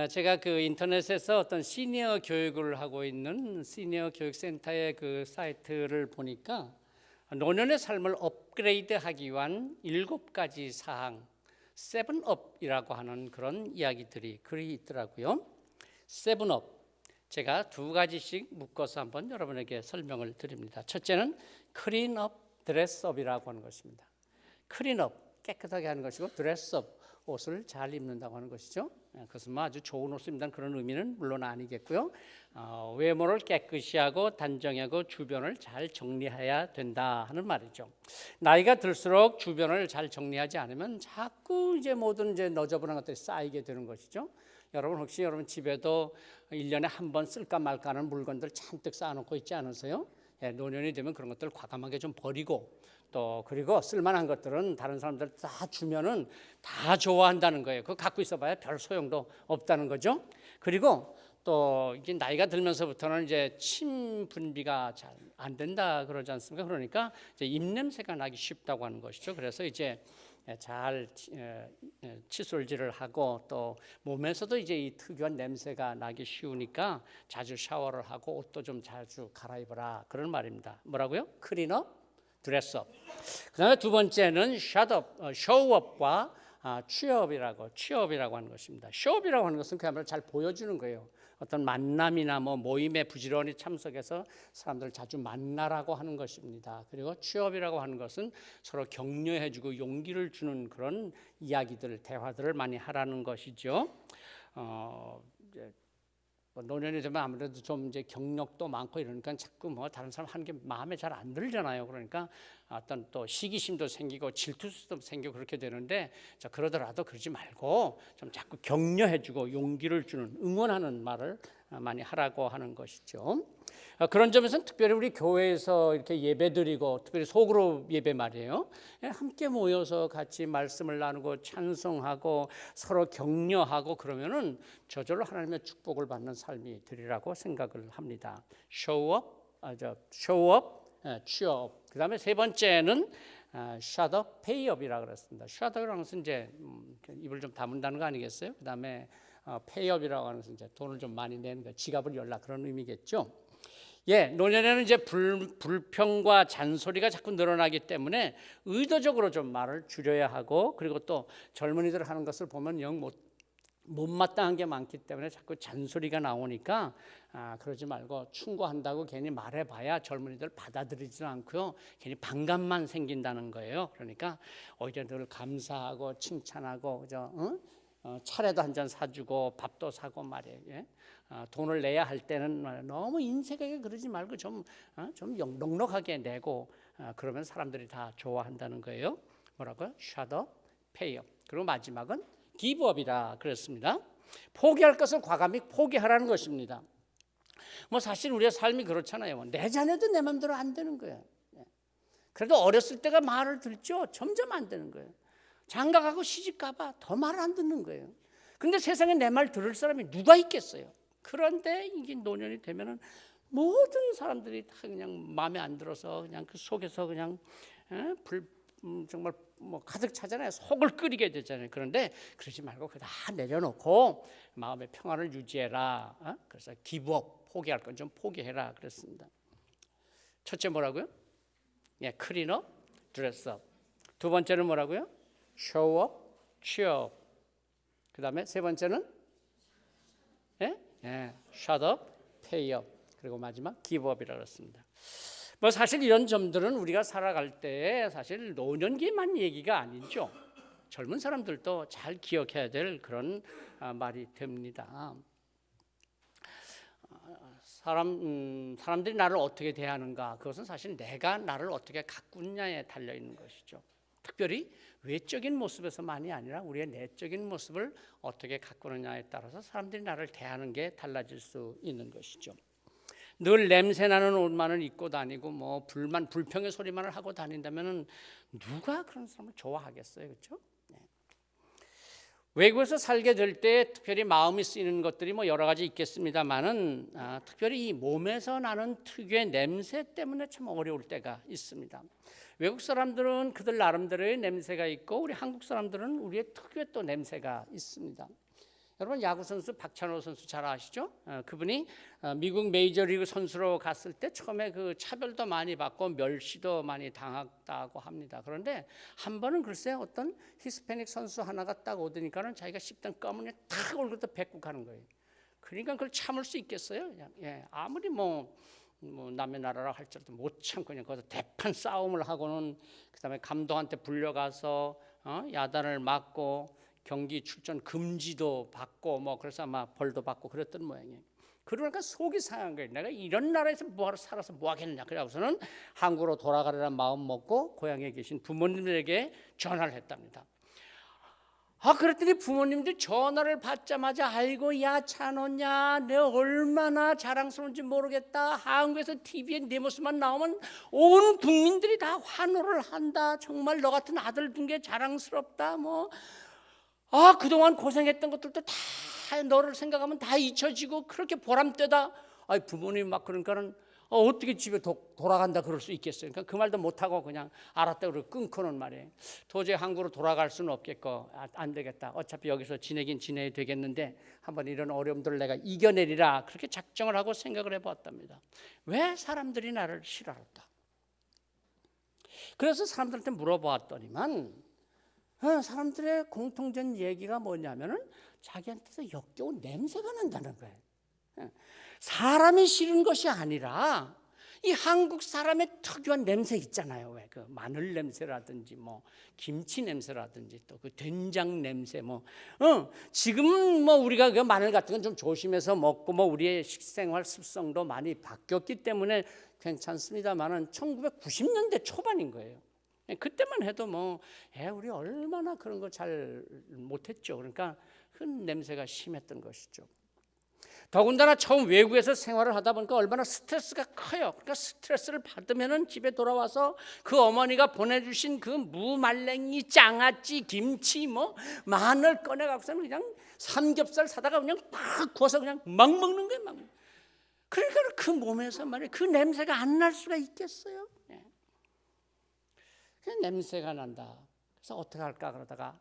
제가 그 인터넷에서 어떤 시니어 교육을 하고 있는 시니어 교육센터의 그 사이트를 보니까 노년의 삶을 업그레이드하기 위한 7가지 사항, 세븐업이라고 하는 그런 이야기들이 글이 있더라고요. 세븐업, 제가 2가지씩 묶어서 한번 여러분에게 설명을 드립니다. 첫째는 클린업, 드레스업이라고 하는 것입니다. 클린업, 깨끗하게 하는 것이고, 드레스업, 옷을 잘 입는다고 하는 것이죠. 그것은 아주 좋은 옷을 입는다는 그런 의미는 물론 아니겠고요. 외모를 깨끗이 하고 단정하고 주변을 잘 정리해야 된다 하는 말이죠. 나이가 들수록 주변을 잘 정리하지 않으면 자꾸 이제 모든 이제 너저분한 것들이 쌓이게 되는 것이죠. 여러분 혹시 여러분 집에도 1년에 한 번 쓸까 말까 하는 물건들 잔뜩 쌓아놓고 있지 않으세요? 노년이 되면 그런 것들을 과감하게 좀 버리고 또 그리고 쓸만한 것들은 다른 사람들 다 주면은 다 좋아한다는 거예요. 그거 갖고 있어봐야 별 소용도 없다는 거죠. 그리고 또 이제 나이가 들면서부터는 이제 침 분비가 잘 안 된다 그러지 않습니까? 그러니까 이제 입냄새가 나기 쉽다고 하는 것이죠. 그래서 이제 잘 칫솔질을 하고 또 몸에서도 이제 이 특유한 냄새가 나기 쉬우니까 자주 샤워를 하고 옷도 좀 자주 갈아입어라 그런 말입니다. 뭐라고요? 클린업, 드레스업. 그다음에 2번째는 쇼업과 취업이라고 하는 것입니다. 쇼업이라고 하는 것은 그야말로 잘 보여주는 거예요. 어떤 만남이나 뭐 모임에 부지런히 참석해서 사람들을 자주 만나라고 하는 것입니다. 그리고 취업이라고 하는 것은 서로 격려해주고 용기를 주는 그런 이야기들, 대화들을 많이 하라는 것이죠. 노년이 되면 아무래도 좀 이제 경력도 많고 이러니까 자꾸 뭐 다른 사람 하는 게 마음에 잘 안 들잖아요. 그러니까 어떤 또 시기심도 생기고 질투도 생기고 그렇게 되는데 자 그러더라도 그러지 말고 좀 자꾸 격려해주고 용기를 주는 응원하는 말을 많이 하라고 하는 것이죠. 그런 점에서는 특별히 우리 교회에서 이렇게 예배드리고 특별히 소그룹 예배 말이에요. 함께 모여서 같이 말씀을 나누고 찬송하고 서로 격려하고 그러면은 저절로 하나님의 축복을 받는 삶이 되리라고 생각을 합니다. 쇼업, 취업. 그다음에 3번째는 샷업, 페이업이라고 그랬습니다. 샷업이라는 것은 이제 입을 좀 다문다는 거 아니겠어요? 그다음에 페이업이라고 하는 것은 이제 돈을 좀 많이 내는 거, 지갑을 열라 그런 의미겠죠. 노년에는 이제 불평과 잔소리가 자꾸 늘어나기 때문에 의도적으로 좀 말을 줄여야 하고 그리고 또 젊은이들 하는 것을 보면 영 못마땅한 게 많기 때문에 자꾸 잔소리가 나오니까 그러지 말고 충고한다고 괜히 말해봐야 젊은이들 받아들이지는 않고요. 괜히 반감만 생긴다는 거예요. 그러니까 오히려 늘 감사하고 칭찬하고 차례도 한 잔 사주고 밥도 사고 말이에요. 돈을 내야 할 때는 너무 인색하게 그러지 말고 좀 넉넉하게 내고 그러면 사람들이 다 좋아한다는 거예요. 뭐라고요? 샷업, 페이업. 그리고 마지막은 기브업이라 그랬습니다. 포기할 것을 과감히 포기하라는 것입니다. 뭐 사실 우리의 삶이 그렇잖아요. 내 자녀도 내 마음대로 안 되는 거예요. 그래도 어렸을 때가 말을 듣죠. 점점 안 되는 거예요. 장가가고 시집가봐 더 말 안 듣는 거예요. 근데 세상에 내 말 들을 사람이 누가 있겠어요? 그런데 이게 노년이 되면은 모든 사람들이 다 그냥 마음에 안 들어서 그냥 그 속에서 그냥 정말 뭐 가득 차잖아요. 속을 끓이게 되잖아요. 그런데 그러지 말고 그거 다 내려놓고 마음의 평안을 유지해라. 그래서 기브업, 포기할 건 좀 포기해라 그랬습니다. 첫째 뭐라고요? 클린업, 드레스업. 2번째는 뭐라고요? 쇼업, 취업. 그 다음에 3번째는 샷업, 페이업. 그리고 마지막 기브업이라고 했습니다. 뭐 사실 이런 점들은 우리가 살아갈 때 사실 노년기만 얘기가 아니죠. 젊은 사람들도 잘 기억해야 될 그런 말이 됩니다. 사람들이 나를 어떻게 대하는가, 그것은 사실 내가 나를 어떻게 가꾸느냐에 달려 있는 것이죠. 특별히 외적인 모습에서만이 아니라 우리의 내적인 모습을 어떻게 가꾸느냐에 따라서 사람들이 나를 대하는 게 달라질 수 있는 것이죠. 늘 냄새나는 옷만을 입고 다니고 뭐 불평의 소리만을 하고 다닌다면은 누가 그런 사람을 좋아하겠어요, 그렇죠? 외국에서 살게 될 때 특별히 마음이 쓰이는 것들이 뭐 여러 가지 있겠습니다만은 특별히 이 몸에서 나는 특유의 냄새 때문에 참 어려울 때가 있습니다. 외국 사람들은 그들 나름대로의 냄새가 있고 우리 한국 사람들은 우리의 특유의 또 냄새가 있습니다. 여러분 야구 선수 박찬호 선수 잘 아시죠? 그분이 미국 메이저리그 선수로 갔을 때 처음에 그 차별도 많이 받고 멸시도 많이 당했다고 합니다. 그런데 한 번은 글쎄 어떤 히스패닉 선수 하나가 딱 오더니까는 자기가 씹던 껌을 탁 올고도 뱉고 가는 거예요. 그러니까 그걸 참을 수 있겠어요? 예, 아무리 뭐 남의 나라라 할지라도 못 참고 그냥 거기서 대판 싸움을 하고는 그다음에 감독한테 불려가서 야단을 맞고 경기 출전 금지도 받고 뭐 그래서 아마 벌도 받고 그랬던 모양이에요. 그러니까 속이 상한 거예요. 내가 이런 나라에서 뭐하러 살아서 뭐 하겠냐. 그래서는 한국으로 돌아가려는 마음 먹고 고향에 계신 부모님들에게 전화를 했답니다. 그랬더니 부모님들 전화를 받자마자 아이고 야 찬호냐 내가 얼마나 자랑스러운지 모르겠다. 한국에서 TV에 내 모습만 나오면 온 국민들이 다 환호를 한다. 정말 너 같은 아들 둔 게 자랑스럽다. 그동안 고생했던 것들도 다 너를 생각하면 다 잊혀지고 그렇게 보람되다. 부모님 막 그러니까는 어떻게 집에 돌아간다 그럴 수 있겠어요. 그러니까 그 말도 못하고 그냥 알았다 그러고 끊고는 말이에요. 도저히 한국으로 돌아갈 수는 없겠고 안 되겠다. 어차피 여기서 지내긴 지내야 되겠는데 한번 이런 어려움들을 내가 이겨내리라. 그렇게 작정을 하고 생각을 해봤답니다. 왜 사람들이 나를 싫어할까? 그래서 사람들한테 물어보았더니만 사람들의 공통된 얘기가 뭐냐면은 자기한테서 역겨운 냄새가 난다는 거예요. 사람이 싫은 것이 아니라 이 한국 사람의 특유한 냄새 있잖아요. 왜 그 마늘 냄새라든지 김치 냄새라든지 또 그 된장 냄새 지금 우리가 그 마늘 같은 건 좀 조심해서 먹고 우리의 식생활 습성도 많이 바뀌었기 때문에 괜찮습니다만은 1990년대 초반인 거예요. 그때만 해도 우리 얼마나 그런 거 잘 못했죠. 그러니까 큰 냄새가 심했던 것이죠. 더군다나 처음 외국에서 생활을 하다 보니까 얼마나 스트레스가 커요. 그러니까 스트레스를 받으면은 집에 돌아와서 그 어머니가 보내주신 그 무말랭이, 장아찌, 김치, 마늘 꺼내 갖고서는 그냥 삼겹살 사다가 그냥 막 구워서 그냥 막 먹는 거예요. 막. 그러니까 그 몸에서 말이에요. 그 냄새가 안 날 수가 있겠어요? 그 냄새가 난다. 그래서 어떻게 할까 그러다가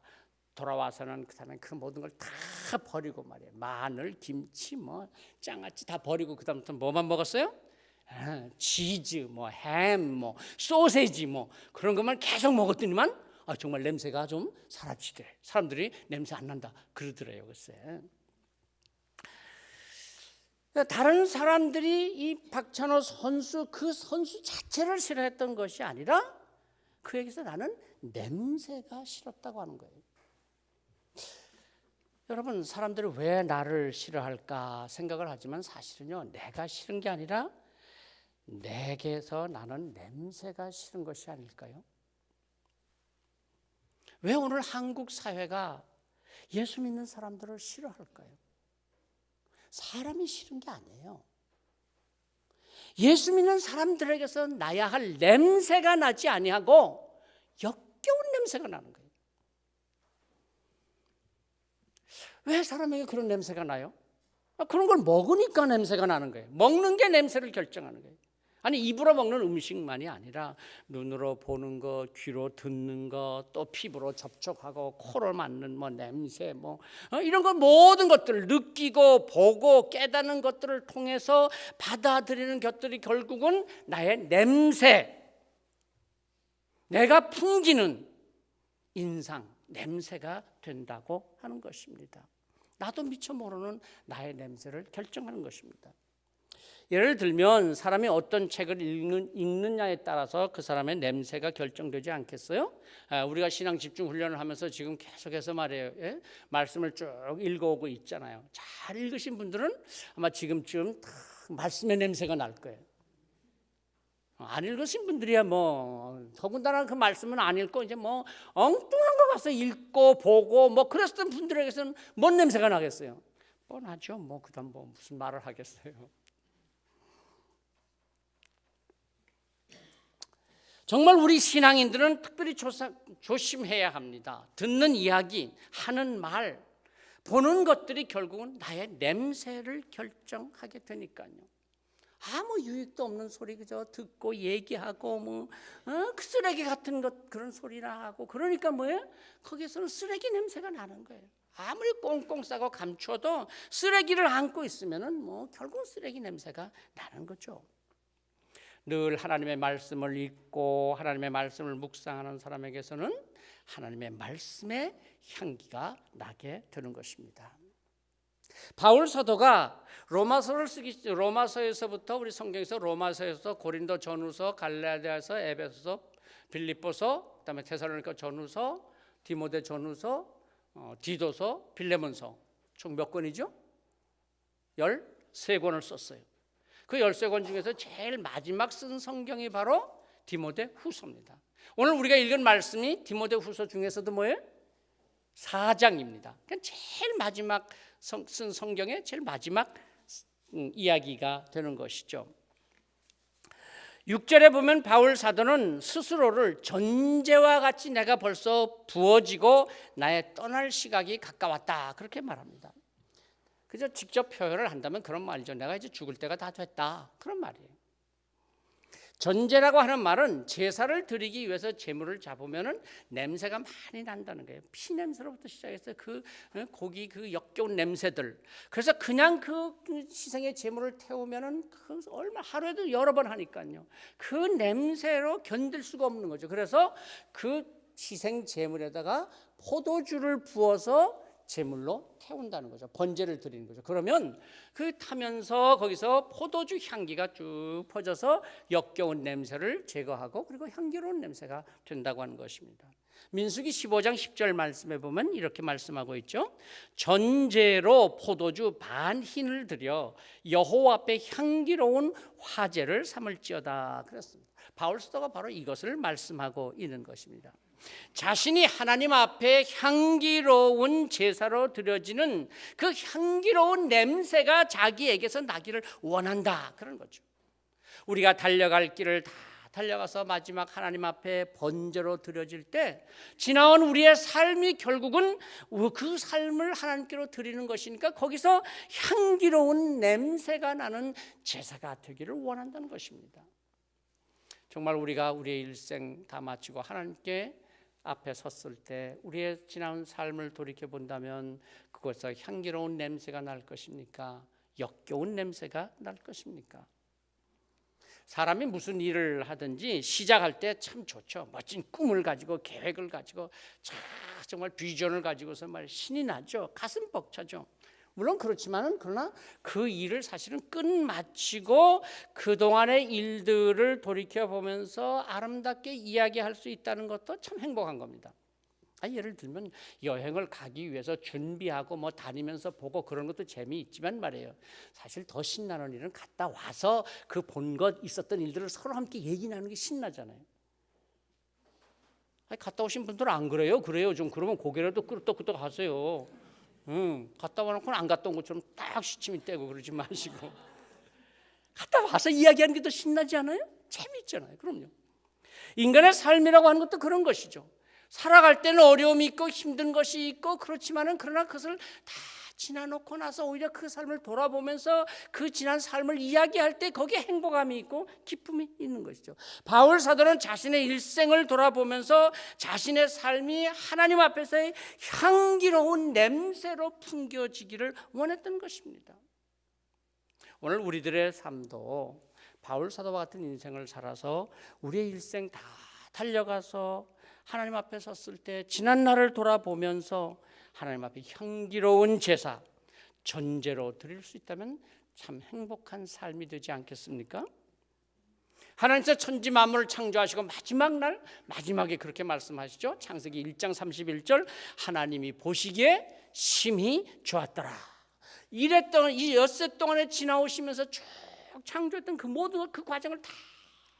돌아와서는 그다음에 그 모든 걸 다 버리고 말이에요. 마늘, 김치, 장아찌 다 버리고 그다음부터 뭐만 먹었어요? 치즈, 햄, 소세지, 그런 것만 계속 먹었더니만 정말 냄새가 좀 사라지더래. 사람들이 냄새 안 난다 그러더래요. 글쎄. 다른 사람들이 이 박찬호 선수 그 선수 자체를 싫어했던 것이 아니라 그에게서 나는 냄새가 싫었다고 하는 거예요. 여러분 사람들이 왜 나를 싫어할까 생각을 하지만 사실은요 내가 싫은 게 아니라 내게서 나는 냄새가 싫은 것이 아닐까요? 왜 오늘 한국 사회가 예수 믿는 사람들을 싫어할까요? 사람이 싫은 게 아니에요. 예수 믿는 사람들에게서 나야 할 냄새가 나지 아니하고 역겨운 냄새가 나는 거예요. 왜 사람에게 그런 냄새가 나요? 그런 걸 먹으니까 냄새가 나는 거예요. 먹는 게 냄새를 결정하는 거예요. 아니 입으로 먹는 음식만이 아니라 눈으로 보는 것, 귀로 듣는 것, 또 피부로 접촉하고 코로 맡는 냄새 이런 거 모든 것들을 느끼고 보고 깨닫는 것들을 통해서 받아들이는 것들이 결국은 나의 냄새, 내가 풍기는 인상, 냄새가 된다고 하는 것입니다. 나도 미처 모르는 나의 냄새를 결정하는 것입니다. 예를 들면 사람이 어떤 책을 읽느냐에 따라서 그 사람의 냄새가 결정되지 않겠어요? 우리가 신앙 집중 훈련을 하면서 지금 계속해서 말이에요. 말씀을 쭉 읽어오고 있잖아요. 잘 읽으신 분들은 아마 지금쯤 말씀의 냄새가 날 거예요. 안 읽으신 분들이야 더군다나 그 말씀은 안 읽고 이제 엉뚱한 거 가서 읽고 보고 그랬던 분들에게서는 뭔 냄새가 나겠어요? 뻔하죠. 그다음 무슨 말을 하겠어요? 정말 우리 신앙인들은 특별히 조심해야 합니다. 듣는 이야기, 하는 말, 보는 것들이 결국은 나의 냄새를 결정하게 되니까요. 아무 유익도 없는 소리 그저 듣고 얘기하고 그 쓰레기 같은 것 그런 소리나 하고 그러니까 거기에서는 쓰레기 냄새가 나는 거예요. 아무리 꽁꽁 싸고 감추어도 쓰레기를 안고 있으면은 뭐 결국 쓰레기 냄새가 나는 거죠. 늘 하나님의 말씀을 읽고 하나님의 말씀을 묵상하는 사람에게서는 하나님의 말씀의 향기가 나게 되는 것입니다. 바울 사도가 로마서에서부터 우리 성경에서 로마서에서 고린도 전후서, 갈라디아서, 에베소서, 빌립보서, 그다음에 데살로니가 전후서, 디모데 전후서, 디도서, 빌레몬서 총 몇 권이죠? 13권을 썼어요. 그 13권 중에서 제일 마지막 쓴 성경이 바로 디모데 후서입니다. 오늘 우리가 읽은 말씀이 디모데 후서 중에서도 뭐예요? 4장입니다. 그러니까 제일 마지막 쓴 성경의 제일 마지막 이야기가 되는 것이죠. 6절에 보면 바울 사도는 스스로를 전제와 같이 내가 벌써 부어지고 나의 떠날 시각이 가까웠다 그렇게 말합니다. 그저 직접 표현을 한다면 그런 말이죠. 내가 이제 죽을 때가 다 됐다 그런 말이에요. 전제라고 하는 말은 제사를 드리기 위해서 제물을 잡으면은 냄새가 많이 난다는 거예요. 피 냄새로부터 시작해서 그 고기 그 역겨운 냄새들. 그래서 그냥 그 희생의 제물을 태우면은 그 얼마 하루에도 여러 번 하니까요. 그 냄새로 견딜 수가 없는 거죠. 그래서 그 희생 제물에다가 포도주를 부어서 제물로 태운다는 거죠. 번제를 드리는 거죠. 그러면 그 타면서 거기서 포도주 향기가 쭉 퍼져서 역겨운 냄새를 제거하고 그리고 향기로운 냄새가 된다고 하는 것입니다. 민수기 15장 10절 말씀에 보면 이렇게 말씀하고 있죠. 전제로 포도주 반 흰을 들여 여호와 앞에 향기로운 화제를 삼을지어다 그랬습니다. 바울 사도가 바로 이것을 말씀하고 있는 것입니다. 자신이 하나님 앞에 향기로운 제사로 드려지는 그 향기로운 냄새가 자기에게서 나기를 원한다 그런 거죠. 우리가 달려갈 길을 다 달려가서 마지막 하나님 앞에 번제로 드려질 때 지나온 우리의 삶이 결국은 그 삶을 하나님께로 드리는 것이니까 거기서 향기로운 냄새가 나는 제사가 되기를 원한다는 것입니다. 정말 우리가 우리의 일생 다 마치고 하나님께 앞에 섰을 때 우리의 지나온 삶을 돌이켜 본다면 그것에서 향기로운 냄새가 날 것입니까? 역겨운 냄새가 날 것입니까? 사람이 무슨 일을 하든지 시작할 때 참 좋죠. 멋진 꿈을 가지고 계획을 가지고 정말 비전을 가지고서 말 신이 나죠. 가슴 벅차죠. 물론 그렇지만은 그러나 그 일을 사실은 끝마치고 그동안의 일들을 돌이켜 보면서 아름답게 이야기할 수 있다는 것도 참 행복한 겁니다. 예를 들면 여행을 가기 위해서 준비하고 뭐 다니면서 보고 그런 것도 재미있지만 말이에요. 사실 더 신나는 일은 갔다 와서 그 본 것 있었던 일들을 서로 함께 얘기 나누는 게 신나잖아요. 갔다 오신 분들은 안 그래요? 그래요. 좀 그러면 고개라도 끄덕끄덕 하세요. 갔다 와놓고는 안 갔다 온 것처럼 딱 시침이 떼고 그러지 마시고 갔다 와서 이야기하는 게 더 신나지 않아요? 재미있잖아요. 그럼요. 인간의 삶이라고 하는 것도 그런 것이죠. 살아갈 때는 어려움이 있고 힘든 것이 있고 그렇지만은 그러나 그것을 다 지나놓고 나서 오히려 그 삶을 돌아보면서 그 지난 삶을 이야기할 때 거기에 행복감이 있고 기쁨이 있는 것이죠. 바울 사도는 자신의 일생을 돌아보면서 자신의 삶이 하나님 앞에서의 향기로운 냄새로 풍겨지기를 원했던 것입니다. 오늘 우리들의 삶도 바울 사도와 같은 인생을 살아서 우리의 일생 다 달려가서 하나님 앞에 섰을 때 지난 날을 돌아보면서 하나님 앞에 향기로운 제사, 전제로 드릴 수 있다면 참 행복한 삶이 되지 않겠습니까? 하나님께서 천지 만물을 창조하시고 마지막 날 마지막에 그렇게 말씀하시죠. 창세기 1장 31절 하나님이 보시기에 심히 좋았더라. 이랬던 이 엿새 동안에 지나오시면서 쭉 창조했던 그 모든 그 과정을 다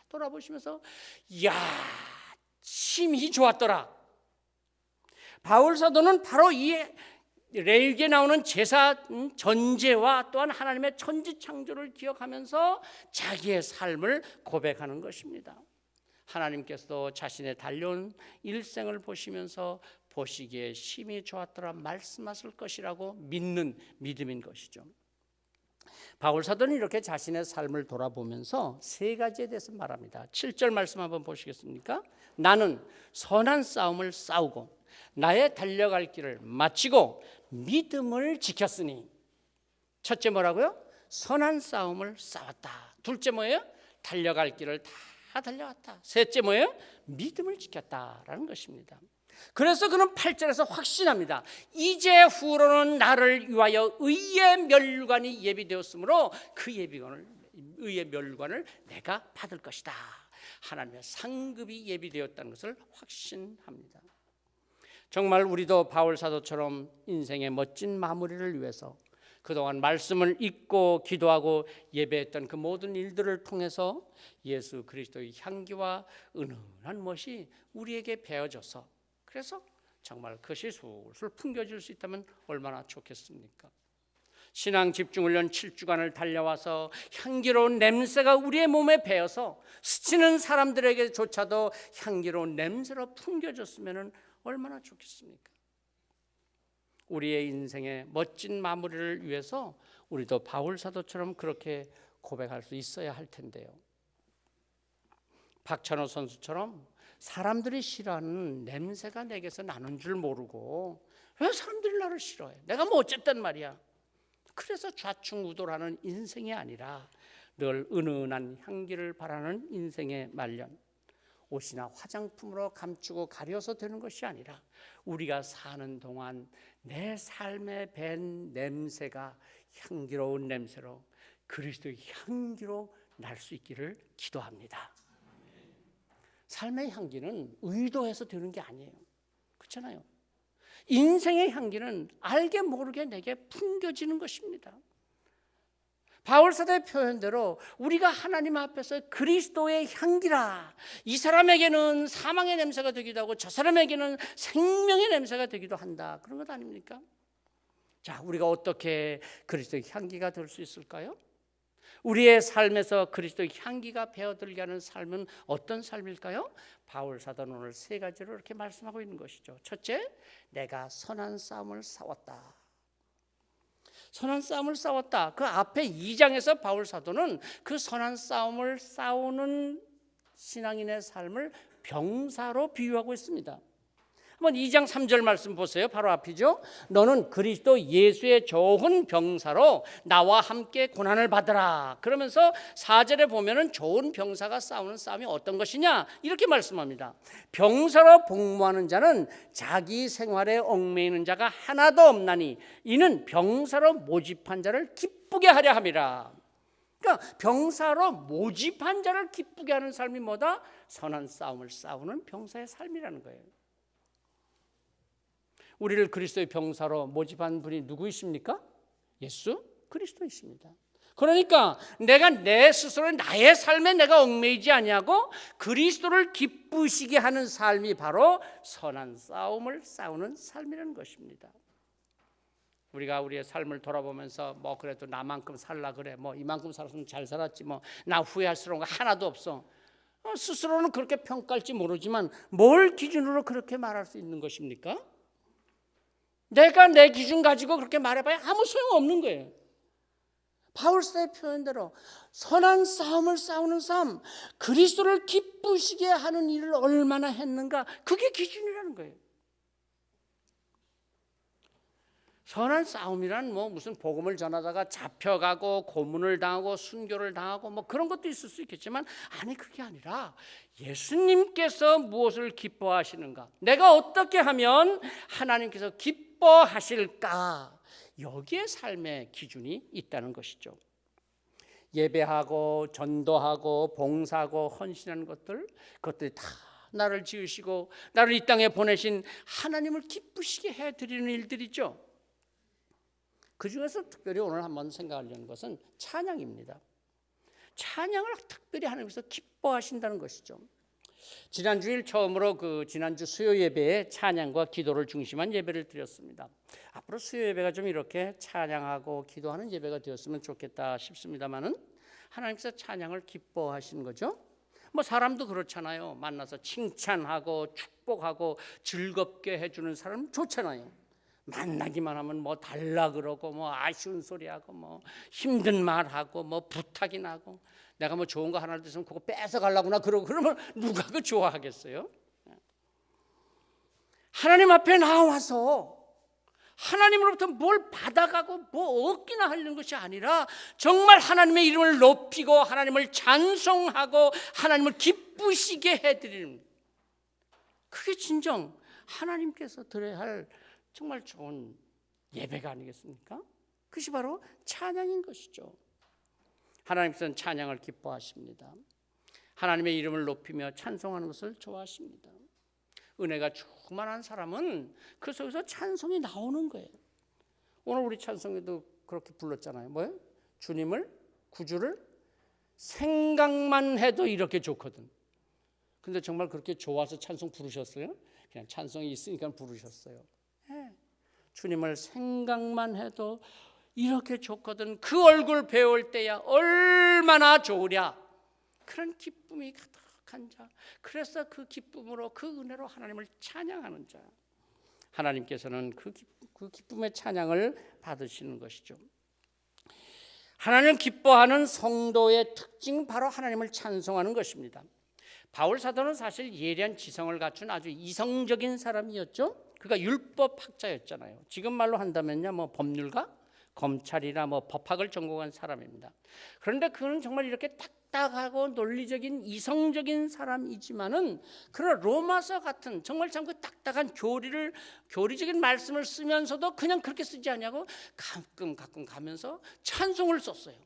돌아보시면서 이야 심히 좋았더라. 바울 사도는 바로 이 레위기에 나오는 제사 전제와 또한 하나님의 천지 창조를 기억하면서 자기의 삶을 고백하는 것입니다. 하나님께서도 자신의 달려온 일생을 보시면서 보시기에 심히 좋았더라 말씀하실 것이라고 믿는 믿음인 것이죠. 바울 사도는 이렇게 자신의 삶을 돌아보면서 세 가지에 대해서 말합니다. 7절 말씀 한번 보시겠습니까? 나는 선한 싸움을 싸우고 나의 달려갈 길을 마치고 믿음을 지켰으니. 첫째 뭐라고요? 선한 싸움을 싸웠다. 둘째 뭐예요? 달려갈 길을 다 달려갔다. 셋째 뭐예요? 믿음을 지켰다라는 것입니다. 그래서 그는 8절에서 확신합니다. 이제 후로는 나를 위하여 의의 멸관이 예비되었으므로 그 의의 멸관을 내가 받을 것이다. 하나님의 상급이 예비되었다는 것을 확신합니다. 정말 우리도 바울 사도처럼 인생의 멋진 마무리를 위해서 그동안 말씀을 읽고 기도하고 예배했던 그 모든 일들을 통해서 예수 그리스도의 향기와 은은한 멋이 우리에게 배어져서, 그래서 정말 그것이 술술 풍겨질 수 있다면 얼마나 좋겠습니까? 신앙 집중훈련 7주간을 달려와서 향기로운 냄새가 우리의 몸에 배어서 스치는 사람들에게조차도 향기로운 냄새로 풍겨졌으면 얼마나 좋겠습니까? 우리의 인생의 멋진 마무리를 위해서 우리도 바울 사도처럼 그렇게 고백할 수 있어야 할 텐데요. 박찬호 선수처럼 사람들이 싫어하는 냄새가 내게서 나는 줄 모르고 왜 사람들이 나를 싫어해? 내가 뭐 어쨌단 말이야. 그래서 좌충우돌하는 인생이 아니라 늘 은은한 향기를 바라는 인생의 말년, 옷이나 화장품으로 감추고 가려서 되는 것이 아니라 우리가 사는 동안 내 삶에 밴 냄새가 향기로운 냄새로 그리스도의 향기로 날 수 있기를 기도합니다. 삶의 향기는 의도해서 되는 게 아니에요. 그렇잖아요. 인생의 향기는 알게 모르게 내게 풍겨지는 것입니다. 바울 사도의 표현대로 우리가 하나님 앞에서 그리스도의 향기라, 이 사람에게는 사망의 냄새가 되기도 하고 저 사람에게는 생명의 냄새가 되기도 한다, 그런 것 아닙니까? 자, 우리가 어떻게 그리스도의 향기가 될 수 있을까요? 우리의 삶에서 그리스도의 향기가 배어들게 하는 삶은 어떤 삶일까요? 바울 사도는 오늘 세 가지로 이렇게 말씀하고 있는 것이죠. 첫째, 내가 선한 싸움을 싸웠다. 선한 싸움을 싸웠다. 그 앞에 2장에서 바울 사도는 그 선한 싸움을 싸우는 신앙인의 삶을 병사로 비유하고 있습니다. 한번 2장 3절 말씀 보세요. 바로 앞이죠. 너는 그리스도 예수의 좋은 병사로 나와 함께 고난을 받으라. 그러면서 4절에 보면은 좋은 병사가 싸우는 싸움이 어떤 것이냐 이렇게 말씀합니다. 병사로 복무하는 자는 자기 생활에 얽매이는 자가 하나도 없나니 이는 병사로 모집한 자를 기쁘게 하려 함이라. 그러니까 병사로 모집한 자를 기쁘게 하는 삶이 뭐다? 선한 싸움을 싸우는 병사의 삶이라는 거예요. 우리를 그리스도의 병사로 모집한 분이 누구이십니까? 예수 그리스도이십니다. 그러니까 내가 내 스스로 나의 삶에 내가 얽매이지 아니하고 그리스도를 기쁘시게 하는 삶이 바로 선한 싸움을 싸우는 삶이라는 것입니다. 우리가 우리의 삶을 돌아보면서 뭐 그래도 나만큼 살라 그래, 뭐 이만큼 살았으면 잘 살았지, 뭐 나 후회할스러운 거 하나도 없어, 스스로는 그렇게 평가할지 모르지만 뭘 기준으로 그렇게 말할 수 있는 것입니까? 내가 내 기준 가지고 그렇게 말해봐야 아무 소용없는 거예요. 바울 사도의 표현대로 선한 싸움을 싸우는 삶, 그리스도를 기쁘시게 하는 일을 얼마나 했는가, 그게 기준이라는 거예요. 선한 싸움이란 뭐 무슨 복음을 전하다가 잡혀가고 고문을 당하고 순교를 당하고 뭐 그런 것도 있을 수 있겠지만, 아니 그게 아니라 예수님께서 무엇을 기뻐하시는가, 내가 어떻게 하면 하나님께서 기뻐하실까, 여기에 삶의 기준이 있다는 것이죠. 예배하고 전도하고 봉사하고 헌신하는 그것들이 다 나를 지으시고 나를 이 땅에 보내신 하나님을 기쁘시게 해드리는 일들이죠. 그 중에서 특별히 오늘 한번 생각하려는 것은 찬양입니다. 찬양을 특별히 하나님께서 기뻐하신다는 것이죠. 지난주일 처음으로 지난주 수요 예배에 찬양과 기도를 중심한 예배를 드렸습니다. 앞으로 수요 예배가 좀 이렇게 찬양하고 기도하는 예배가 되었으면 좋겠다 싶습니다만은, 하나님께서 찬양을 기뻐하시는 거죠. 뭐 사람도 그렇잖아요. 만나서 칭찬하고 축복하고 즐겁게 해주는 사람 좋잖아요. 만나기만 하면 뭐 달라 그러고 뭐 아쉬운 소리하고 뭐 힘든 말하고 뭐 부탁이나 하고, 내가 뭐 좋은 거 하나 있으면 그거 뺏어 가려구나 그러고, 그러면 누가 그 좋아하겠어요? 하나님 앞에 나와서 하나님으로부터 뭘 받아가고 뭐 얻기나 하려는 것이 아니라 정말 하나님의 이름을 높이고 하나님을 찬송하고 하나님을 기쁘시게 해드리는, 그게 진정 하나님께서 드려야 할 정말 좋은 예배가 아니겠습니까? 그것이 바로 찬양인 것이죠. 하나님께서는 찬양을 기뻐하십니다. 하나님의 이름을 높이며 찬송하는 것을 좋아하십니다. 은혜가 충만한 사람은 그 속에서 찬송이 나오는 거예요. 오늘 우리 찬송에도 그렇게 불렀잖아요. 뭐예요? 주님을, 구주를 생각만 해도 이렇게 좋거든. 근데 정말 그렇게 좋아서 찬송 부르셨어요? 그냥 찬송이 있으니까 부르셨어요. 네. 주님을 생각만 해도 이렇게 좋거든. 그 얼굴 배울 때야 얼마나 좋으랴. 그런 기쁨이 가득한 자. 그래서 그 기쁨으로, 그 은혜로 하나님을 찬양하는 자. 하나님께서는 그 기쁨의 찬양을 받으시는 것이죠. 하나님 기뻐하는 성도의 특징, 바로 하나님을 찬송하는 것입니다. 바울 사도는 사실 예리한 지성을 갖춘 아주 이성적인 사람이었죠. 그가 율법학자였잖아요. 지금 말로 한다면요, 뭐 법률가, 검찰이나 뭐 법학을 전공한 사람입니다. 그런데 그는 정말 이렇게 딱딱하고 논리적인 이성적인 사람이지만은 그런 로마서 같은 정말 참 그 딱딱한 교리적인 말씀을 쓰면서도 그냥 그렇게 쓰지 않냐고 가끔 가면서 찬송을 썼어요.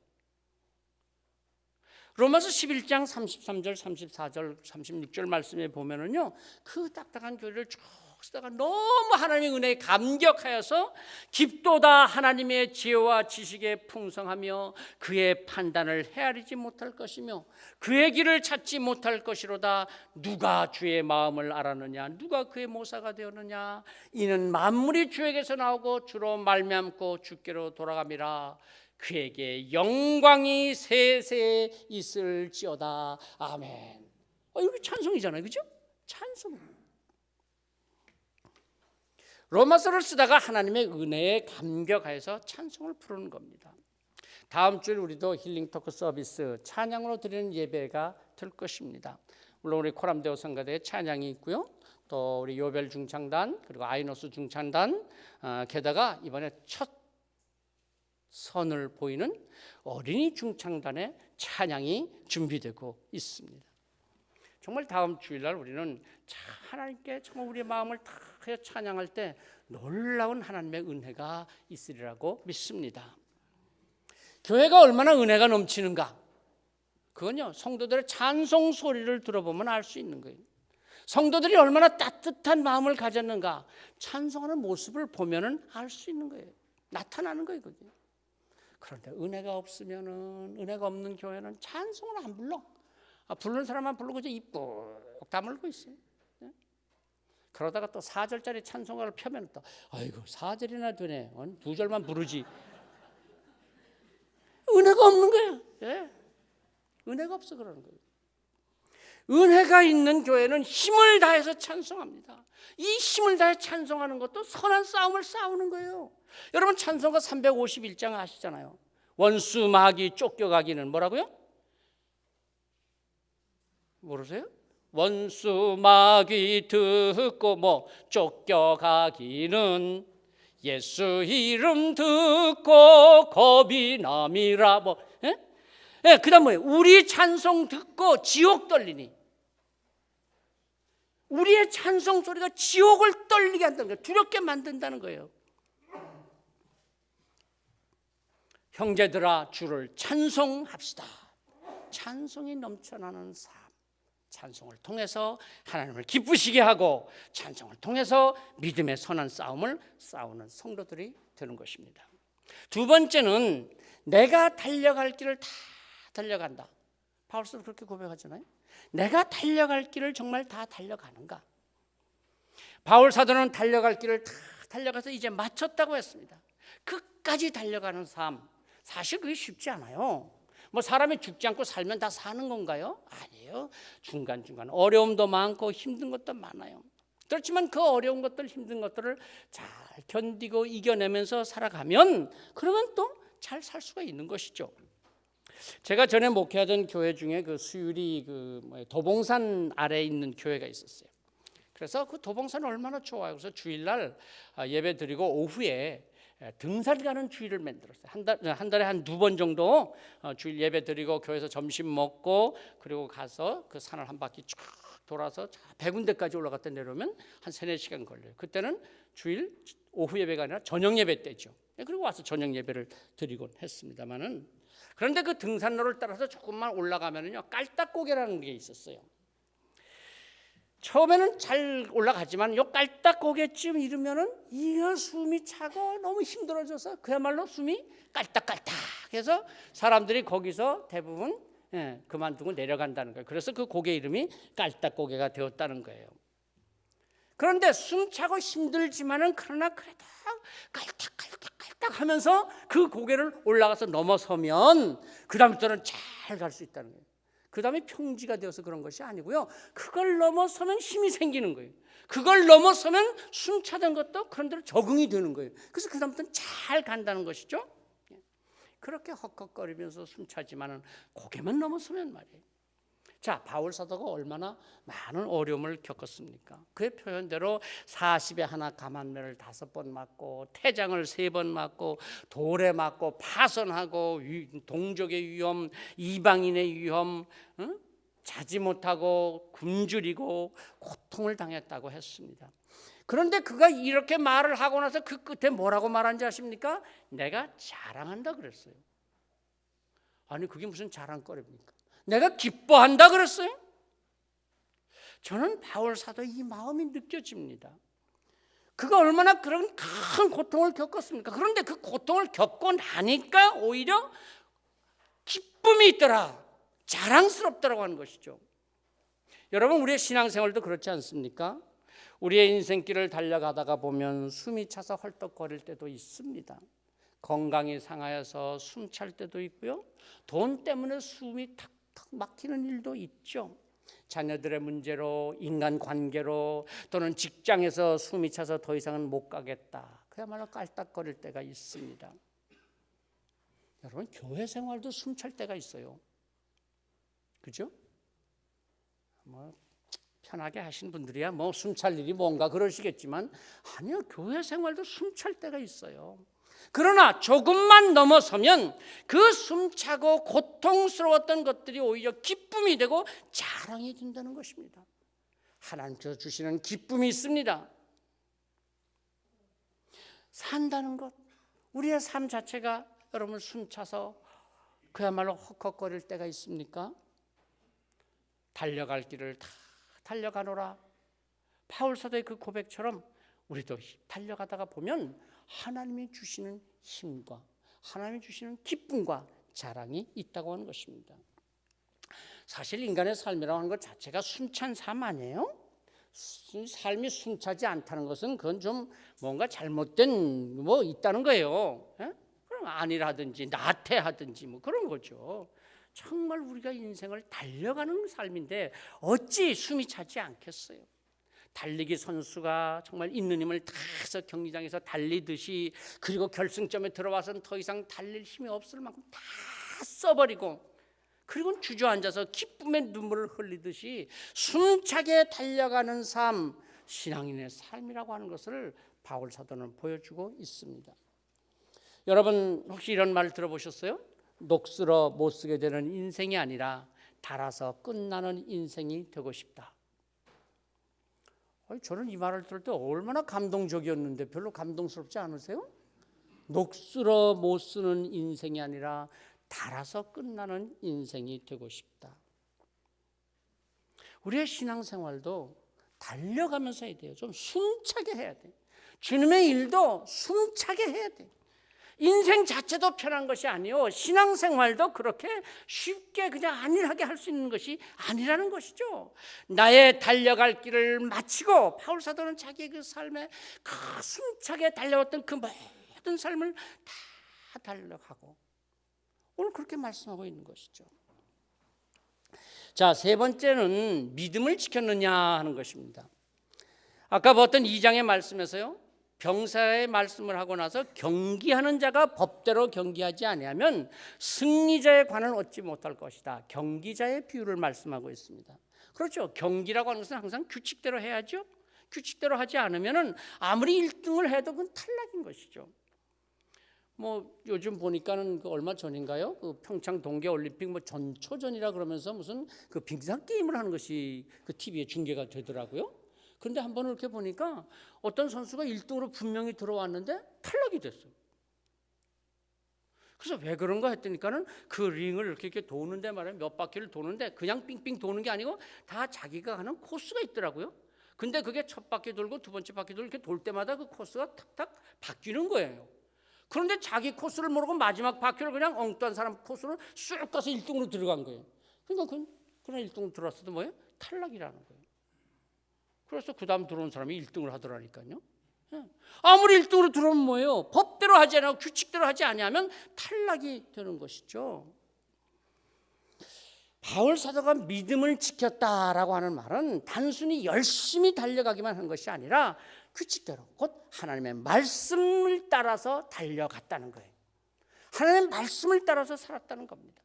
로마서 11장 33절, 34절, 36절 말씀에 보면은요, 그 딱딱한 교리를 쭉 쓰다가 너무 하나님의 은혜에 감격하여서 깊도다 하나님의 지혜와 지식에 풍성하며 그의 판단을 헤아리지 못할 것이며 그의 길을 찾지 못할 것이로다. 누가 주의 마음을 알았느냐? 누가 그의 모사가 되었느냐? 이는 만물이 주에게서 나오고 주로 말미암고 주께로 돌아감이라. 그에게 영광이 세세 있을지어다. 아멘. 이거 찬송이잖아요, 그죠? 찬송. 로마서를 쓰다가 하나님의 은혜에 감격하여서 찬송을 부르는 겁니다. 다음 주에 우리도 힐링 토크 서비스 찬양으로 드리는 예배가 될 것입니다. 물론 우리 코람데오 성가대에 찬양이 있고요. 또 우리 요벨 중창단, 그리고 아이노스 중창단, 게다가 이번에 첫 선을 보이는 어린이 중창단의 찬양이 준비되고 있습니다. 정말 다음 주일날 우리는 하나님께 정말 우리의 마음을 다 찬양할 때 놀라운 하나님의 은혜가 있으리라고 믿습니다. 교회가 얼마나 은혜가 넘치는가, 그건요 성도들의 찬송 소리를 들어보면 알 수 있는 거예요. 성도들이 얼마나 따뜻한 마음을 가졌는가, 찬송하는 모습을 보면은 알 수 있는 거예요. 나타나는 거예요, 그게. 그런데 은혜가 없으면은, 은혜가 없는 교회는 찬송을 안 불러. 부르는 사람만 부르고 이제 입 꾹 다물고 있어요. 그러다가 또 4절짜리 찬송가를 펴면 또 아이고 4절이나 되네, 2절만 부르지. 은혜가 없는 거예요. 예. 은혜가 없어 그러는 거예요. 은혜가 있는 교회는 힘을 다해서 찬송합니다. 이 힘을 다해 찬송하는 것도 선한 싸움을 싸우는 거예요. 여러분 찬송가 351장 아시잖아요. 원수 마귀 쫓겨가기는 뭐라고요? 모르세요? 원수 마귀 듣고 뭐 쫓겨가기는 예수 이름 듣고 겁이 남이라. 뭐 그다음 뭐예요? 우리 찬송 듣고 지옥 떨리니. 우리의 찬송 소리가 지옥을 떨리게 한다는 거예요. 두렵게 만든다는 거예요. 형제들아 주를 찬송합시다. 찬송이 넘쳐나는 삶, 찬송을 통해서 하나님을 기쁘시게 하고 찬송을 통해서 믿음의 선한 싸움을 싸우는 성도들이 되는 것입니다. 두 번째는 내가 달려갈 길을 다 달려간다. 바울도 그렇게 고백하잖아요. 내가 달려갈 길을 정말 다 달려가는가? 바울 사도는 달려갈 길을 다 달려가서 이제 마쳤다고 했습니다. 끝까지 달려가는 삶, 사실 그게 쉽지 않아요. 뭐 사람이 죽지 않고 살면 다 사는 건가요? 아니에요. 중간중간 어려움도 많고 힘든 것도 많아요. 그렇지만 그 어려운 것들, 힘든 것들을 잘 견디고 이겨내면서 살아가면 그러면 또 잘 살 수가 있는 것이죠. 제가 전에 목회하던 교회 중에 그 수유리 도봉산 아래에 있는 교회가 있었어요. 그래서 그 도봉산은 얼마나 좋아요. 그래서 주일날 예배 드리고 오후에 등산 가는 주일을 만들었어요. 한 달에 한 2번 정도 주일 예배 드리고 교회에서 점심 먹고 그리고 가서 그 산을 한 바퀴 쭉 돌아서 100군데까지 올라갔다 내려오면 한 3-4시간 걸려요. 그때는 주일 오후 예배가 아니라 저녁 예배 때죠. 그리고 와서 저녁 예배를 드리곤 했습니다만은, 그런데 그 등산로를 따라서 조금만 올라가면은요, 깔딱고개라는 게 있었어요. 처음에는 잘 올라가지만 요 깔딱고개쯤 이르면은 이거 숨이 차고 너무 힘들어져서 그야말로 숨이 깔딱깔딱해서 사람들이 거기서 대부분 그만두고 내려간다는 거예요. 그래서 그 고개 이름이 깔딱고개가 되었다는 거예요. 그런데 숨차고 힘들지만은 그러나 그래도 깔딱깔딱 하면서 그 고개를 올라가서 넘어서면 그 다음부터는 잘 갈 수 있다는 거예요. 그 다음에 평지가 되어서 그런 것이 아니고요, 그걸 넘어서면 힘이 생기는 거예요. 그걸 넘어서면 숨차던 것도 그런 대로 적응이 되는 거예요. 그래서 그 다음부터는 잘 간다는 것이죠. 그렇게 헉헉거리면서 숨차지만은 고개만 넘어서면 말이에요. 자, 바울 사도가 얼마나 많은 어려움을 겪었습니까? 그의 표현대로 40에 하나 감한매를 5번 맞고 태장을 3번 맞고 돌에 맞고 파선하고 동족의 위험, 이방인의 위험, 자지 못하고 굶주리고 고통을 당했다고 했습니다. 그런데 그가 이렇게 말을 하고 나서 그 끝에 뭐라고 말한지 아십니까? 내가 자랑한다 그랬어요. 아니, 그게 무슨 자랑거리입니까? 내가 기뻐한다 그랬어요. 저는 바울 사도의 이 마음이 느껴집니다. 그가 얼마나 그런 큰 고통을 겪었습니까? 그런데 그 고통을 겪고 나니까 오히려 기쁨이 있더라, 자랑스럽더라고 하는 것이죠. 여러분, 우리의 신앙생활도 그렇지 않습니까? 우리의 인생길을 달려가다가 보면 숨이 차서 헐떡거릴 때도 있습니다. 건강이 상하여서 숨찰 때도 있고요, 돈 때문에 숨이 탁 막히는 일도 있죠. 자녀들의 문제로, 인간관계로, 또는 직장에서 숨이 차서 더 이상은 못 가겠다, 그야말로 깔딱거릴 때가 있습니다. 여러분, 교회 생활도 숨찰 때가 있어요. 그죠? 편하게 하신 분들이야 숨찰 일이 뭔가 그러시겠지만, 아니요, 교회 생활도 숨찰 때가 있어요. 그러나 조금만 넘어서면 그 숨차고 고통스러웠던 것들이 오히려 기쁨이 되고 자랑이 된다는 것입니다. 하나님께서 주시는 기쁨이 있습니다. 산다는 것, 우리의 삶 자체가 여러분 숨차서 그야말로 헉헉거릴 때가 있습니까? 달려갈 길을 다 달려가노라. 바울 사도의 그 고백처럼 우리도 달려가다가 보면 하나님이 주시는 힘과 하나님이 주시는 기쁨과 자랑이 있다고 하는 것입니다. 사실 인간의 삶이라고 하는 것 자체가 숨찬 삶 아니에요? 삶이 숨차지 않다는 것은 그건 좀 뭔가 잘못된 있다는 거예요. 그럼 아니라든지 나태하든지 그런 거죠. 정말 우리가 인생을 달려가는 삶인데 어찌 숨이 차지 않겠어요? 달리기 선수가 정말 있는 힘을 다해서 경기장에서 달리듯이, 그리고 결승점에 들어와서는 더 이상 달릴 힘이 없을 만큼 다 써버리고, 그리고 주저앉아서 기쁨의 눈물을 흘리듯이 숨차게 달려가는 삶, 신앙인의 삶이라고 하는 것을 바울 사도는 보여주고 있습니다. 여러분, 혹시 이런 말 들어보셨어요? 녹슬어 못 쓰게 되는 인생이 아니라 닳아서 끝나는 인생이 되고 싶다. 저는 이 말을 들을 때 얼마나 감동적이었는데 별로 감동스럽지 않으세요? 녹슬어 못 쓰는 인생이 아니라 닳아서 끝나는 인생이 되고 싶다. 우리의 신앙생활도 달려가면서 해야 돼요. 좀 숨차게 해야 돼요. 주님의 일도 숨차게 해야 돼요. 인생 자체도 편한 것이 아니요, 신앙생활도 그렇게 쉽게 그냥 안일하게 할 수 있는 것이 아니라는 것이죠. 나의 달려갈 길을 마치고 바울 사도는 자기의 그 삶에 그 숨차게 달려왔던 그 모든 삶을 다 달려가고 오늘 그렇게 말씀하고 있는 것이죠. 자, 3번째는 믿음을 지켰느냐 하는 것입니다. 아까 봤던 2장의 말씀에서요, 병사의 말씀을 하고 나서 경기하는 자가 법대로 경기하지 아니하면 승리자의 관을 얻지 못할 것이다. 경기자의 비유를 말씀하고 있습니다. 그렇죠. 경기라고 하는 것은 항상 규칙대로 해야죠. 규칙대로 하지 않으면은 아무리 1등을 해도 그건 탈락인 것이죠. 뭐 요즘 보니까는 그 얼마 전인가요? 그 평창 동계 올림픽 뭐 전초전이라 그러면서 무슨 그 빙상 게임을 하는 것이 그 TV에 중계가 되더라고요. 그런데 한번 이렇게 보니까 어떤 선수가 1등으로 분명히 들어왔는데 탈락이 됐어요. 그래서 왜 그런가 했더니까는 그 링을 이렇게 도는데 말이에요. 몇 바퀴를 도는데 그냥 삥삥 도는 게 아니고 다 자기가 하는 코스가 있더라고요. 근데 그게 첫 바퀴 돌고 두 번째 바퀴 돌고 이렇게 돌 때마다 그 코스가 탁탁 바뀌는 거예요. 그런데 자기 코스를 모르고 마지막 바퀴를 그냥 엉뚱한 사람 코스로 쑥 가서 1등으로 들어간 거예요. 그러니까 그냥 1등으로 들어왔어도 뭐예요? 탈락이라는 거예요. 그래서 그 다음 들어온 사람이 1등을 하더라니까요. 아무리 1등으로 들어오면 뭐예요? 법대로 하지 않고 규칙대로 하지 않으면 탈락이 되는 것이죠. 바울 사도가 믿음을 지켰다라고 하는 말은 단순히 열심히 달려가기만 한 것이 아니라 규칙대로 곧 하나님의 말씀을 따라서 달려갔다는 거예요. 하나님의 말씀을 따라서 살았다는 겁니다.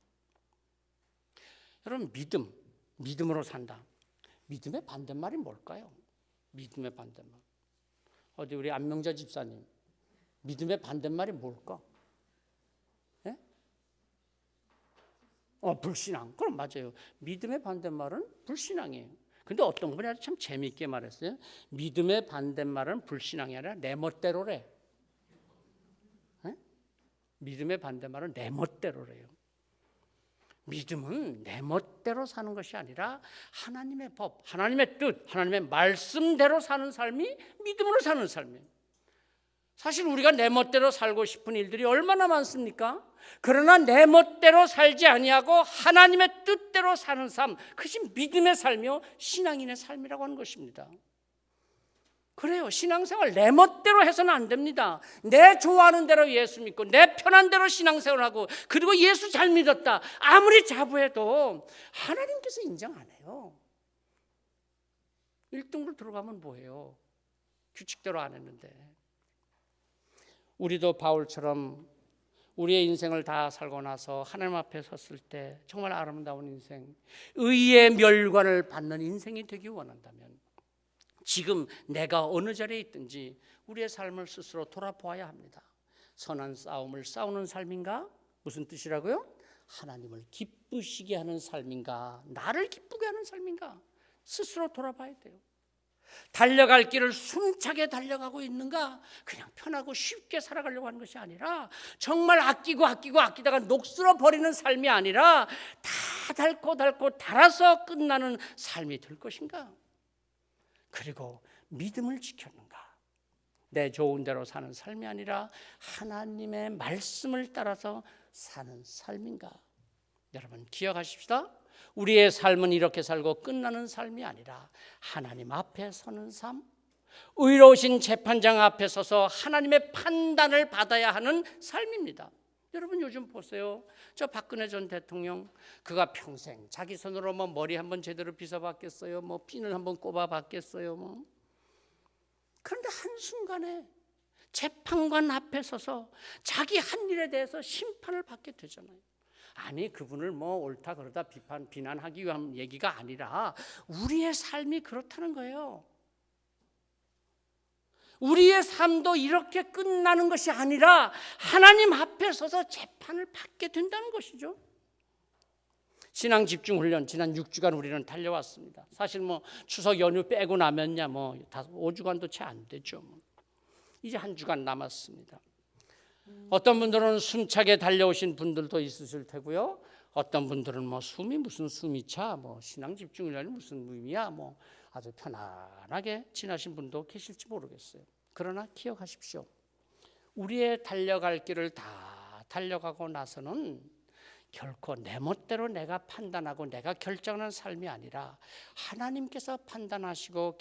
여러분, 믿음으로 산다. 믿음의 반대말이 뭘까요? 믿음의 반대말. 어디 우리 안명자 집사님, 믿음의 반대말이 뭘까? 예? 불신앙. 그럼 맞아요. 믿음의 반대말은 불신앙이에요. 근데 어떤 분이 참 재미있게 말했어요. 믿음의 반대말은 불신앙이 아니라 내 멋대로래. 예? 믿음의 반대말은 내 멋대로래요. 믿음은 내 멋대로 사는 것이 아니라 하나님의 법, 하나님의 뜻, 하나님의 말씀대로 사는 삶이 믿음으로 사는 삶이에요. 사실 우리가 내 멋대로 살고 싶은 일들이 얼마나 많습니까? 그러나 내 멋대로 살지 아니하고 하나님의 뜻대로 사는 삶, 그것이 믿음의 삶이요 신앙인의 삶이라고 하는 것입니다. 그래요. 신앙생활 내 멋대로 해서는 안 됩니다. 내 좋아하는 대로 예수 믿고 내 편한 대로 신앙생활하고 그리고 예수 잘 믿었다 아무리 자부해도 하나님께서 인정 안 해요. 1등으로 들어가면 뭐해요? 규칙대로 안 했는데. 우리도 바울처럼 우리의 인생을 다 살고 나서 하나님 앞에 섰을 때 정말 아름다운 인생, 의의 멸관을 받는 인생이 되기 원한다면 지금 내가 어느 자리에 있든지 우리의 삶을 스스로 돌아보아야 합니다. 선한 싸움을 싸우는 삶인가? 무슨 뜻이라고요? 하나님을 기쁘시게 하는 삶인가? 나를 기쁘게 하는 삶인가? 스스로 돌아봐야 돼요. 달려갈 길을 숨차게 달려가고 있는가? 그냥 편하고 쉽게 살아가려고 하는 것이 아니라 정말 아끼다가 녹슬어 버리는 삶이 아니라 다 닳고 닳아서 끝나는 삶이 될 것인가? 그리고 믿음을 지켰는가? 내 좋은 대로 사는 삶이 아니라 하나님의 말씀을 따라서 사는 삶인가? 여러분 기억하십시다. 우리의 삶은 이렇게 살고 끝나는 삶이 아니라 하나님 앞에 서는 삶, 의로우신 재판장 앞에 서서 하나님의 판단을 받아야 하는 삶입니다. 여러분 요즘 보세요. 저 박근혜 전 대통령 그가 평생 자기 손으로 뭐 머리 한번 제대로 빗어봤겠어요? 뭐 핀을 한번 꼽아봤겠어요? 뭐. 그런데 한순간에 재판관 앞에 서서 자기 한 일에 대해서 심판을 받게 되잖아요. 아니 그분을 뭐 옳다 그러다 비난하기 위한 얘기가 아니라 우리의 삶이 그렇다는 거예요. 우리의 삶도 이렇게 끝나는 것이 아니라 하나님 앞에 서서 재판을 받게 된다는 것이죠. 신앙 집중 훈련 지난 6주간 우리는 달려왔습니다. 사실 뭐 추석 연휴 빼고 나면야 뭐 5주간도 채 안 되죠. 이제 한 주간 남았습니다. 어떤 분들은 숨차게 달려오신 분들도 있으실 테고요. 어떤 분들은 뭐 숨이 무슨 숨이 차, 뭐 신앙 집중 훈련이 무슨 의미야, 뭐 아주 편안하게 지나신 분도 계실지 모르겠어요. 그러나 기억하십시오. 우리의 달려갈 길을 다 달려가고 나서는 결코 내 멋대로 내가 판단하고 내가 결정하는 삶이 아니라 하나님께서 판단하시고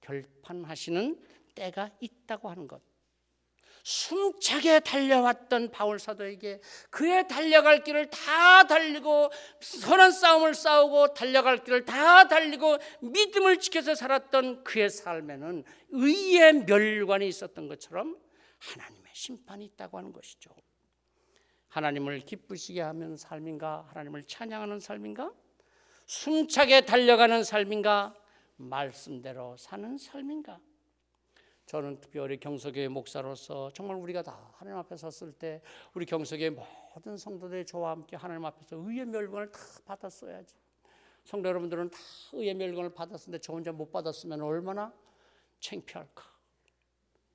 결판하시는 때가 있다고 하는 것. 숨차게 달려왔던 바울 사도에게 그의 달려갈 길을 다 달리고 선한 싸움을 싸우고 달려갈 길을 다 달리고 믿음을 지켜서 살았던 그의 삶에는 의의 멸관이 있었던 것처럼 하나님의 심판이 있다고 하는 것이죠. 하나님을 기쁘시게 하는 삶인가? 하나님을 찬양하는 삶인가? 숨차게 달려가는 삶인가? 말씀대로 사는 삶인가? 저는 특별히 경서교회 목사로서 정말 우리가 다 하나님 앞에 섰을 때 우리 경서교회 모든 성도들의 저와 함께 하나님 앞에서 의의 멸관을 다 받았어야지. 성도 여러분들은 다 의의 멸관을 받았는데 저 혼자 못 받았으면 얼마나 창피할까.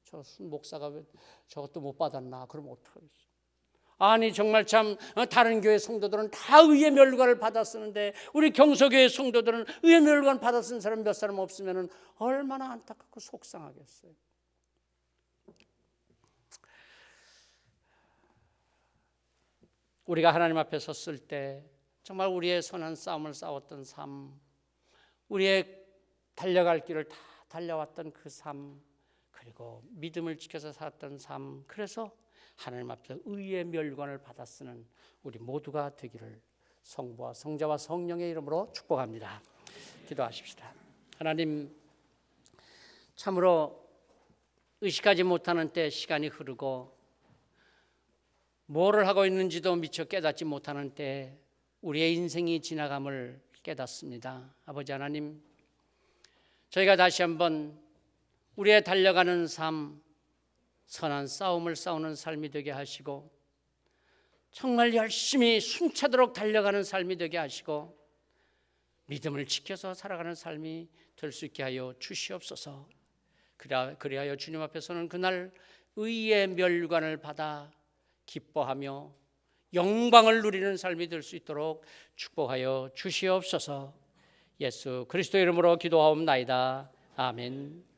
저 목사가 왜 저것도 못 받았나? 그럼 어떡하겠어. 아니 정말 참 다른 교회 성도들은 다 의의 멸관을 받았었는데 우리 경서교회 성도들은 의의 멸관 받았은 사람 몇 사람 없으면 얼마나 안타깝고 속상하겠어요. 우리가 하나님 앞에 섰을 때 정말 우리의 선한 싸움을 싸웠던 삶, 우리의 달려갈 길을 다 달려왔던 그 삶, 그리고 믿음을 지켜서 살았던 삶, 그래서 하나님 앞에서 의의 멸관을 받았으는 우리 모두가 되기를 성부와 성자와 성령의 이름으로 축복합니다. 기도하십시다. 하나님, 참으로 의식하지 못하는 때 시간이 흐르고 뭐를 하고 있는지도 미처 깨닫지 못하는 때 우리의 인생이 지나감을 깨닫습니다. 아버지 하나님, 저희가 다시 한번 우리의 달려가는 삶, 선한 싸움을 싸우는 삶이 되게 하시고 정말 열심히 숨차도록 달려가는 삶이 되게 하시고 믿음을 지켜서 살아가는 삶이 될 수 있게 하여 주시옵소서. 그리하여 주님 앞에서는 그날 의의 멸관을 받아 기뻐하며 영광을 누리는 삶이 될 수 있도록 축복하여 주시옵소서. 예수 그리스도 이름으로 기도하옵나이다. 아멘.